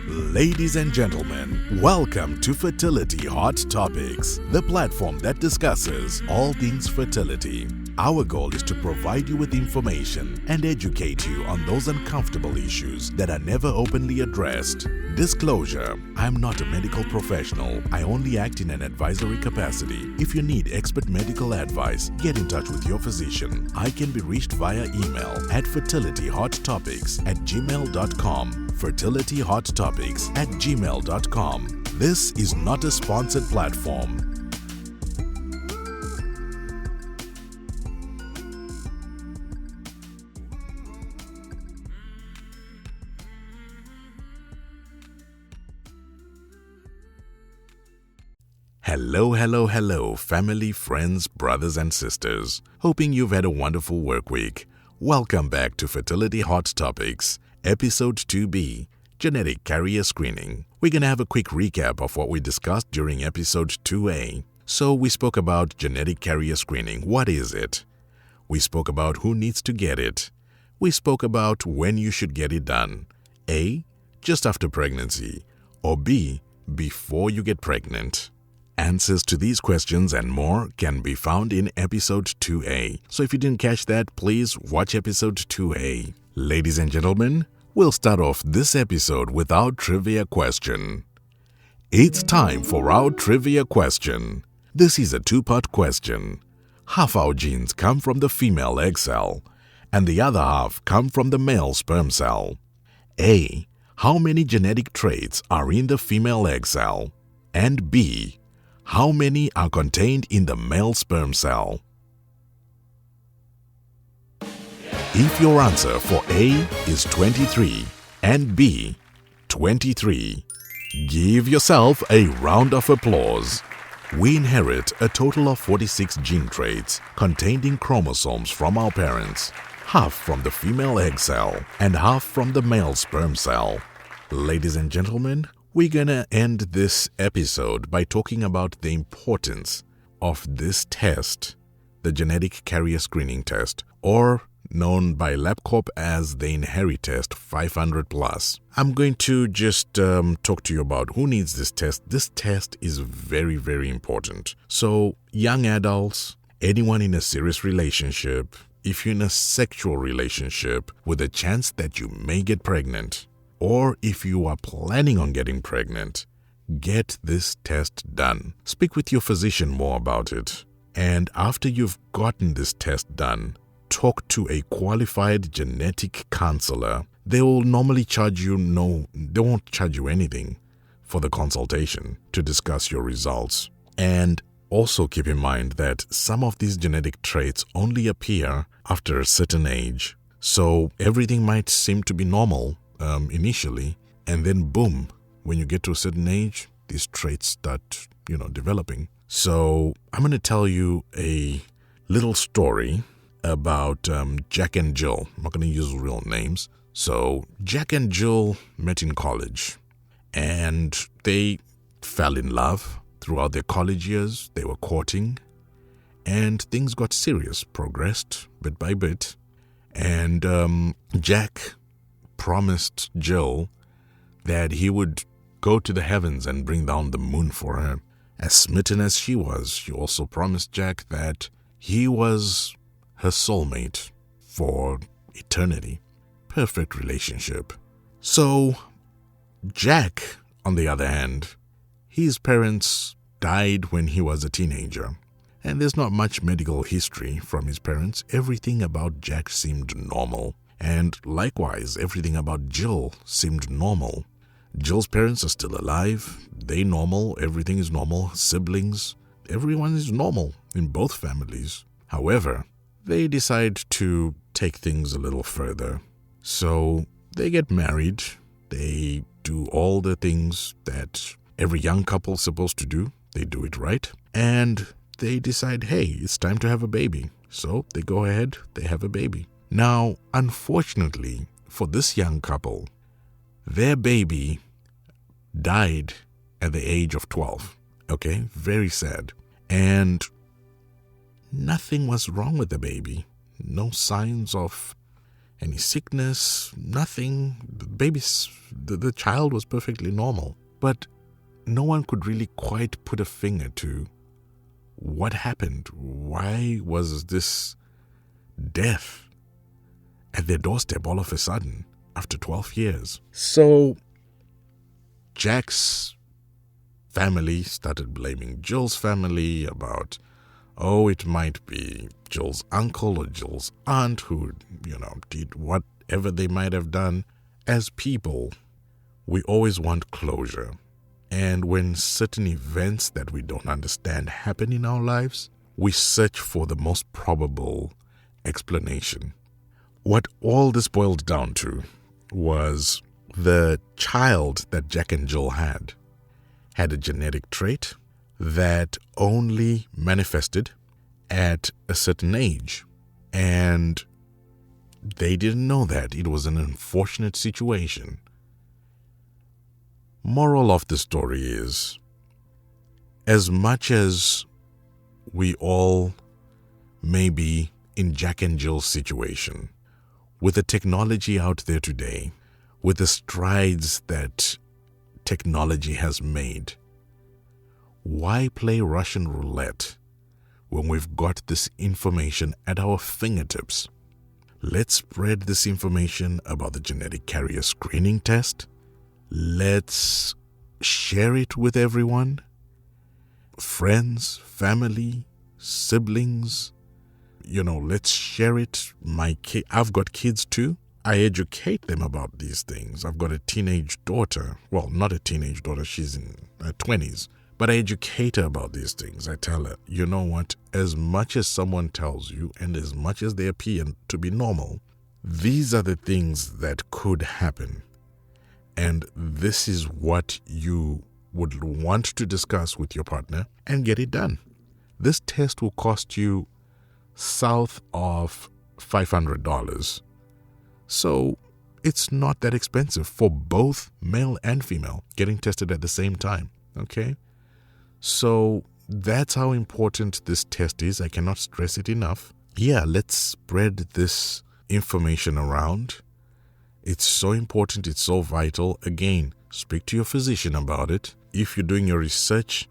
Ladies and gentlemen, welcome to Fertility Hot Topics, the platform that discusses all things fertility. Our goal is to provide you with information and educate you on those uncomfortable issues that are never openly addressed. Disclosure: I'm not a medical professional. I only act in an advisory capacity. If you need expert medical advice, get in touch with your physician. I can be reached via email at fertilityhottopics@gmail.com. fertilityhottopics@gmail.com. This is not a sponsored platform. Hello, family, friends, brothers and sisters. Hoping you've had a wonderful work week. Welcome back to Fertility Hot Topics, Episode 2B, Genetic Carrier Screening. We're going to have a quick recap of what we discussed during Episode 2A. So we spoke about genetic carrier screening. What is it? We spoke about who needs to get it. We spoke about when you should get it done. A, just after pregnancy, or B, before you get pregnant. Answers to these questions and more can be found in Episode 2A. So if you didn't catch that, please watch Episode 2A. Ladies and gentlemen, we'll start off this episode with our trivia question. It's time for our trivia question. This is a two-part question. Half our genes come from the female egg cell, and the other half come from the male sperm cell. A, how many genetic traits are in the female egg cell? And B, how many are contained in the male sperm cell? If your answer for A is 23 and B, 23, give yourself a round of applause. We inherit a total of 46 gene traits contained in chromosomes from our parents, half from the female egg cell and half from the male sperm cell. Ladies and gentlemen, we're gonna end this episode by talking about the importance of this test, the genetic carrier screening test, or known by LabCorp as the Inherit Test 500+. I'm going to just talk to you about who needs this test. This test is very, very important. So, young adults, anyone in a serious relationship, if you're in a sexual relationship with a chance that you may get pregnant, or if you are planning on getting pregnant, get this test done. Speak with your physician more about it. And after you've gotten this test done, talk to a qualified genetic counselor. They will normally they won't charge you anything for the consultation to discuss your results. And also keep in mind that some of these genetic traits only appear after a certain age. So everything might seem to be normal initially, and then boom, when you get to a certain age, these traits start, developing. So I'm going to tell you a little story about Jack and Jill. I'm not going to use real names. So Jack and Jill met in college, and they fell in love throughout their college years. They were courting, and things got serious, progressed bit by bit, and Jack promised Jill that he would go to the heavens and bring down the moon for her. As smitten as she was, she also promised Jack that he was her soulmate for eternity. Perfect relationship. So, Jack, on the other hand, his parents died when he was a teenager. And there's not much medical history from his parents. Everything about Jack seemed normal. And likewise, everything about Jill seemed normal. Jill's parents are still alive. They normal. Everything is normal. Siblings. Everyone is normal in both families. However, they decide to take things a little further. So they get married. They do all the things that every young couple is supposed to do. They do it right. And they decide, hey, it's time to have a baby. So they go ahead. They have a baby. Now, unfortunately, for this young couple, their baby died at the age of 12. Okay, very sad. And nothing was wrong with the baby. No signs of any sickness, nothing. The child was perfectly normal. But no one could really quite put a finger to what happened. Why was this death at their doorstep all of a sudden after 12 years? So Jack's family started blaming Jill's family about, it might be Jill's uncle or Jill's aunt who, did whatever they might have done. As people, we always want closure. And when certain events that we don't understand happen in our lives, we search for the most probable explanation. What all this boiled down to was the child that Jack and Jill had a genetic trait that only manifested at a certain age. And they didn't know that. It was an unfortunate situation. Moral of the story is, as much as we all may be in Jack and Jill's situation, with the technology out there today, with the strides that technology has made, why play Russian roulette when we've got this information at our fingertips? Let's spread this information about the genetic carrier screening test. Let's share it with everyone. Friends, family, siblings. Let's share it. I've got kids too. I educate them about these things. I've got a teenage daughter. Well, not a teenage daughter. She's in her 20s. But I educate her about these things. I tell her, you know what? As much as someone tells you and as much as they appear to be normal, these are the things that could happen. And this is what you would want to discuss with your partner and get it done. This test will cost you south of $500. So it's not that expensive for both male and female getting tested at the same time. Okay? So that's how important this test is. I cannot stress it enough. Yeah, let's spread this information around. It's so important. It's so vital. Again, speak to your physician about it. If you're doing your research,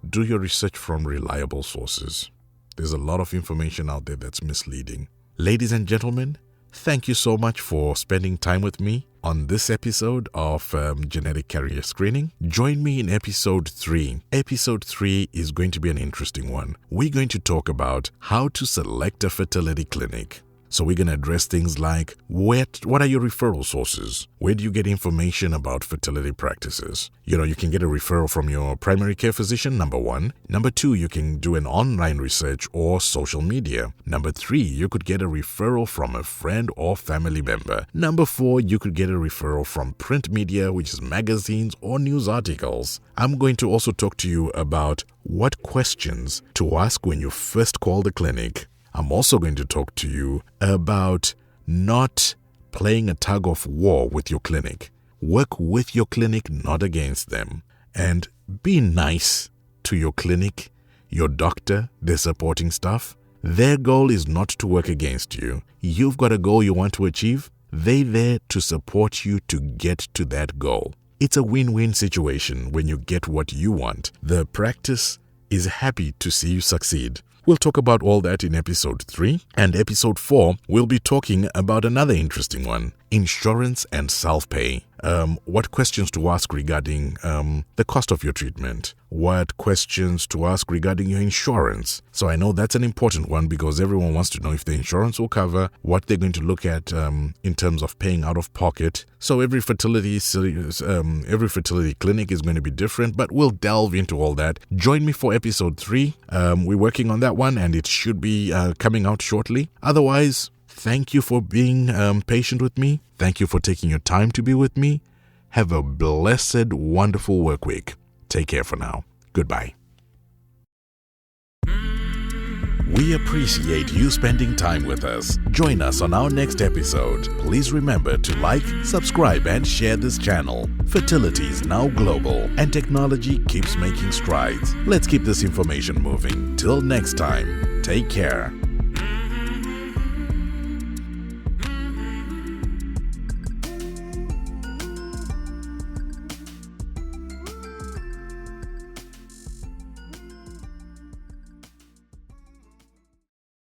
do your research from reliable sources. There's a lot of information out there that's misleading. Ladies and gentlemen, thank you so much for spending time with me on this episode of Genetic Carrier Screening. Join me in episode 3. Episode 3 is going to be an interesting one. We're going to talk about how to select a fertility clinic. So we're going to address things like, what are your referral sources? Where do you get information about fertility practices? You can get a referral from your primary care physician, number 1. Number 2, you can do an online research or social media. Number 3, you could get a referral from a friend or family member. Number 4, you could get a referral from print media, which is magazines or news articles. I'm going to also talk to you about what questions to ask when you first call the clinic. I'm also going to talk to you about not playing a tug of war with your clinic. Work with your clinic, not against them. And be nice to your clinic, your doctor, their supporting staff. Their goal is not to work against you. You've got a goal you want to achieve. They're there to support you to get to that goal. It's a win-win situation when you get what you want. The practice is happy to see you succeed. We'll talk about all that in episode 3. And episode 4, we'll be talking about another interesting one, insurance and self-pay. What questions to ask regarding the cost of your treatment? What questions to ask regarding your insurance? So I know that's an important one because everyone wants to know if the insurance will cover, what they're going to look at in terms of paying out of pocket. So every fertility clinic is going to be different, but we'll delve into all that. Join me for episode 3. We're working on that one and it should be coming out shortly. Otherwise, thank you for being patient with me. Thank you for taking your time to be with me. Have a blessed, wonderful work week. Take care for now. Goodbye. We appreciate you spending time with us. Join us on our next episode. Please remember to like, subscribe, and share this channel. Fertility is now global, and technology keeps making strides. Let's keep this information moving. Till next time, take care.